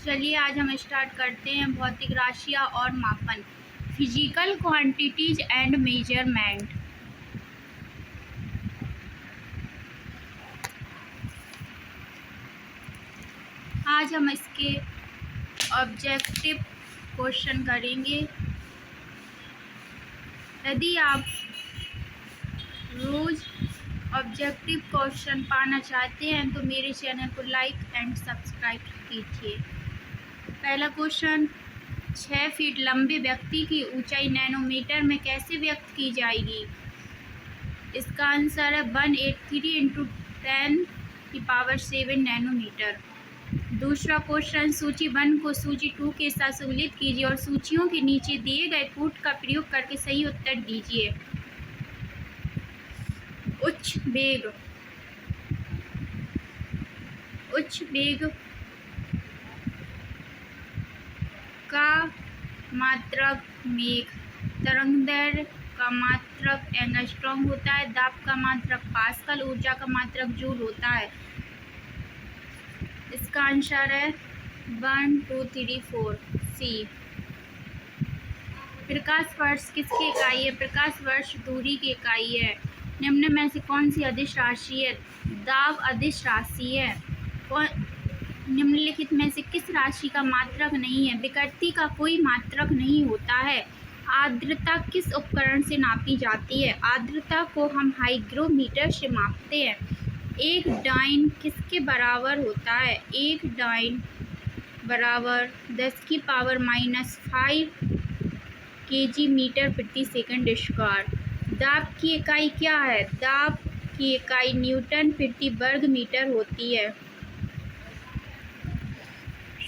चलिए आज हम स्टार्ट करते हैं भौतिक राशियाँ और मापन। Physical quantities and measurement. आज हम इसके ऑब्जेक्टिव क्वेश्चन करेंगे। यदि आप रोज ऑब्जेक्टिव क्वेश्चन पाना चाहते हैं तो मेरे चैनल को लाइक एंड सब्सक्राइब कीजिए। पहला क्वेश्चन, 6 फीट लंबे व्यक्ति की ऊंचाई नैनोमीटर में कैसे व्यक्त की जाएगी? इसका आंसर है 183 × 10⁻7 नैनोमीटर। दूसरा क्वेश्चन, सूची 1 को सूची 2 के साथ सम्मिलित कीजिए और सूचियों के नीचे दिए गए पुट का प्रयोग करके सही उत्तर दीजिए। उच्च वेग का मात्रक मेघ, तरंगदैर्घ्य का मात्रक एंगस्ट्रॉम होता है, दाब का मात्रक पास्कल, ऊर्जा का मात्रक जूल होता है। इसका आंसर है 1 2 3 4 सी। प्रकाश वर्ष किसकी इकाई है? प्रकाश वर्ष दूरी की इकाई है। निम्न में से कौन सी अदिश राशि है? दाब अदिश राशि है। निम्नलिखित में से किस राशि का मात्रक नहीं है? विकृति का कोई मात्रक नहीं होता है। आर्द्रता किस उपकरण से नापी जाती है? आर्द्रता को हम हाइग्रोमीटर से मापते हैं। एक डाइन किसके बराबर होता है? एक डाइन बराबर 10⁻⁻5 kg मीटर प्रति सेकंड स्क्वायर। दाब की इकाई क्या है? दाब की इकाई न्यूटन प्रति वर्ग मीटर होती है।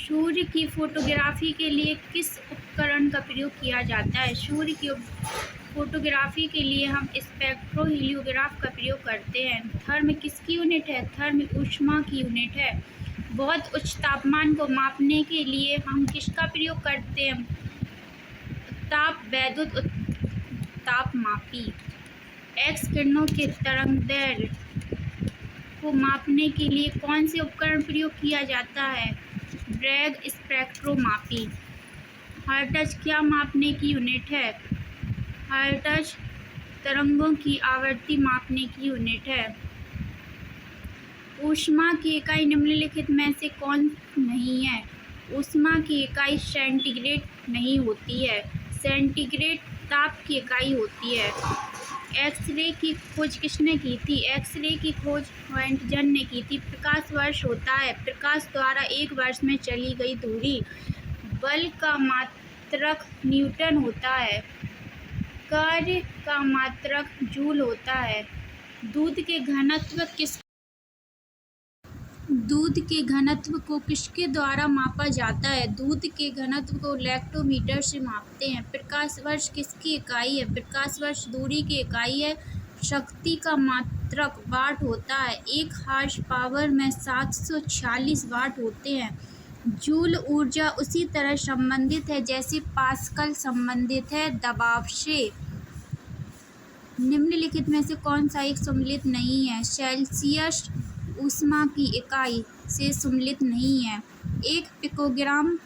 सूर्य की फोटोग्राफी के लिए किस उपकरण का प्रयोग किया जाता है? सूर्य की फोटोग्राफी के लिए हम स्पेक्ट्रोहीलियोग्राफ का प्रयोग करते हैं। थर्म किसकी यूनिट है? थर्म ऊष्मा की यूनिट है। बहुत उच्च तापमान को मापने के लिए हम किसका प्रयोग करते हैं? वैद्युत तापमापी। एक्स किरणों के तरंगदैर्घ्य को मापने के लिए कौन से उपकरण प्रयोग किया जाता है? ब्रैग स्पेक्ट्रोमापी। हर्ट्ज क्या मापने की यूनिट है? हर्ट्ज तरंगों की आवृत्ति मापने की यूनिट है। ऊष्मा की इकाई निम्नलिखित में से कौन नहीं है? ऊष्मा की इकाई सेंटीग्रेड नहीं होती है। सेंटीग्रेड ताप की इकाई होती है। एक्सरे की खोज किसने की थी? एक्सरे की खोज रोएंटगन ने की थी। प्रकाश वर्ष होता है प्रकाश द्वारा एक वर्ष में चली गई दूरी। बल का मात्रक न्यूटन होता है। कार्य का मात्रक जूल होता है। दूध के घनत्व को किसके द्वारा मापा जाता है? दूध के घनत्व को लैक्टोमीटर से मापते हैं। प्रकाश वर्ष किसकी इकाई है? प्रकाश वर्ष दूरी की इकाई है। शक्ति का मात्रक वाट होता है। एक हार्स पावर में 746 वाट होते हैं। जूल ऊर्जा उसी तरह संबंधित है जैसे पास्कल संबंधित है दबाव से। निम्नलिखित में से कौन सा एक सम्मिलित नहीं है? सेल्सियस ऊष्मा की इकाई से सम्मिलित नहीं है। एक पिकोग्राम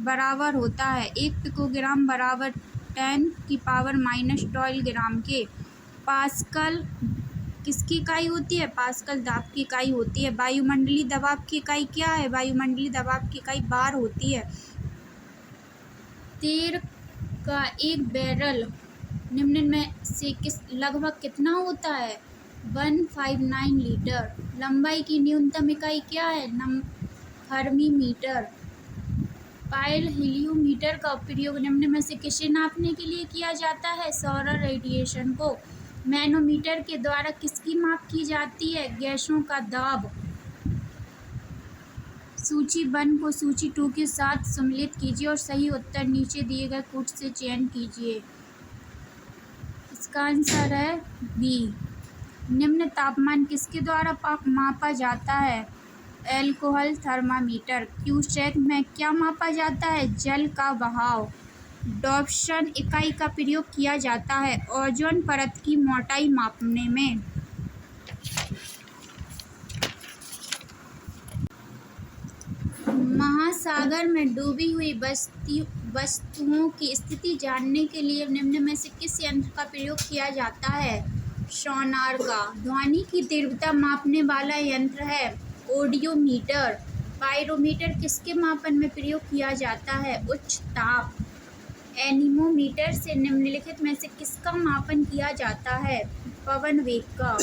बराबर होता है। एक पिकोग्राम बराबर 10⁻⁻12 ग्राम के। पास्कल किसकी इकाई होती है? पास्कल दाब की इकाई होती है। वायुमंडलीय दबाव की इकाई क्या है? वायुमंडलीय दबाव की इकाई बार होती है। तेल का एक बैरल निम्न में से लगभग कितना होता है? 159 लीटर। लंबाई की न्यूनतम इकाई क्या है? थर्मीमीटर। पायल हीलियोमीटर का प्रयोग निम्न में से किसे नापने के लिए किया जाता है? सौर रेडिएशन को। मैनोमीटर के द्वारा किसकी माप की जाती है? गैसों का दाब। सूची 1 को सूची 2 के साथ सम्मिलित कीजिए और सही उत्तर नीचे दिए गए पुट से चयन कीजिए। इसका आंसर है बी। निम्न तापमान किसके द्वारा मापा जाता है? Alcohol thermometer. क्यूसेक में क्या मापा जाता है? जल का बहाव। डॉप्सन इकाई का प्रयोग किया जाता है ओजोन परत की मोटाई मापने में। महासागर सागर में डूबी हुई वस्तुओं की स्थिति जानने के लिए निम्न में से किस यंत्र का प्रयोग किया जाता है? सोनार का। ध्वनि की तीव्रता मापने वाला यंत्र है ऑडियोमीटर। पायरोमीटर किसके मापन में प्रयोग किया जाता है? उच्च ताप। एनीमोमीटर से निम्नलिखित में से किसका मापन किया जाता है? पवन वेग का।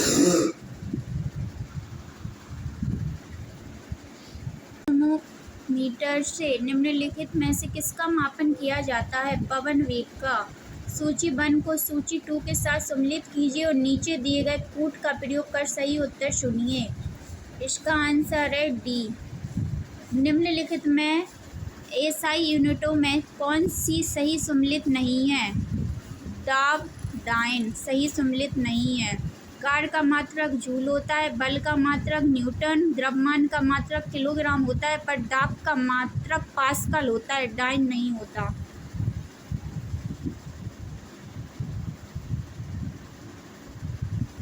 मीटर से निम्नलिखित में से किसका मापन किया जाता है? पवन वेग का। सूची 1 को सूची 2 के साथ सम्मिलित कीजिए और नीचे दिए गए कूट का प्रयोग कर सही उत्तर चुनिए। इसका आंसर है डी। निम्नलिखित में एसआई यूनिटों में कौन सी सही सम्मिलित नहीं है? दाब, डाइन सही सम्मिलित नहीं है। कार्य का मात्रक जूल होता है, बल का मात्रक न्यूटन, द्रव्यमान का मात्रक किलोग्राम होता है, पर दाब का मात्रक पास्कल होता है, डाइन नहीं होता।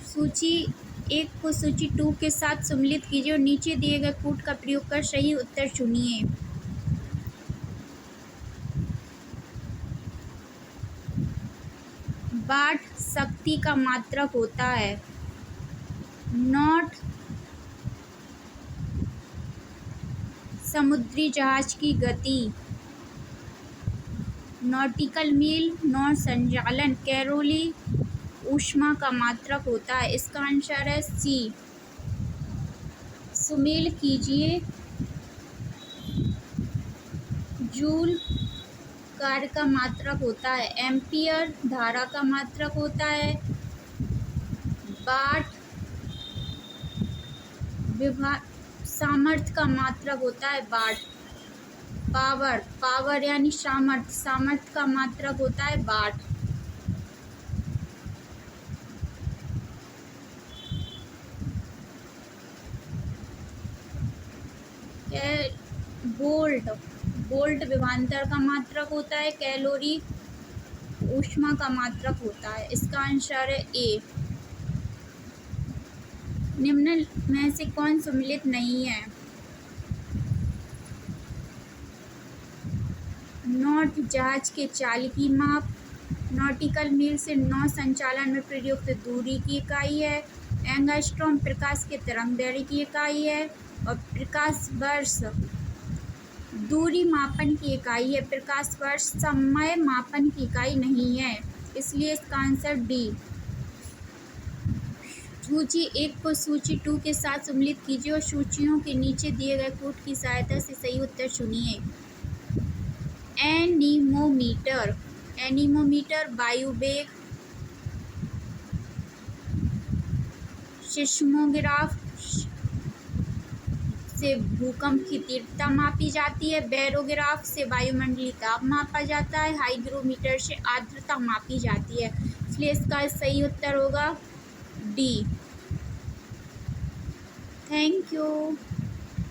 सूची 1 को सूची 2 के साथ सम्मिलित कीजिए और नीचे दिए गए कूट का प्रयोग कर सही उत्तर चुनिए। वाट शक्ति का मात्रक होता है। नॉट समुद्री जहाज की गति। नॉटिकल मील नौ संचालन। कैलोरी ऊष्मा का मात्रक होता है। इसका आंसर है सी। सुमेल कीजिए। जूल कार्य का मात्रक होता है। एम्पियर धारा का मात्रक होता है। वाट सामर्थ्य का मात्रक होता है। वाट पावर यानी सामर्थ्य का मात्रक होता है वाट। वोल्ट विभवांतर का मात्रक होता है। कैलोरी ऊष्मा का मात्रक होता है। इसका आंसर है ए। निम्न में से कौन सम्मिलित नहीं है? नॉट जहाज के चाल की माप। नॉटिकल मील से नौ संचालन में प्रयुक्त दूरी की इकाई है। एंगस्ट्रॉम प्रकाश के तरंग दैर्घ्य की इकाई है और प्रकाश वर्ष दूरी मापन की इकाई है। प्रकाश वर्ष समय मापन की इकाई नहीं है, इसलिए इसका आंसर डी। सूची 1 को सूची 2 के साथ सम्मिलित कीजिए और सूचियों के नीचे दिए गए कूट की सहायता से सही उत्तर चुनिए। एनीमोमीटर वायु वेग। सिस्मोग्राफ से भूकंप की तीव्रता मापी जाती है। बैरोग्राफ से वायुमंडलीय ताप मापा जाता है। हाइग्रोमीटर से आर्द्रता मापी जाती है, इसलिए इसका सही उत्तर होगा डी। Thank you.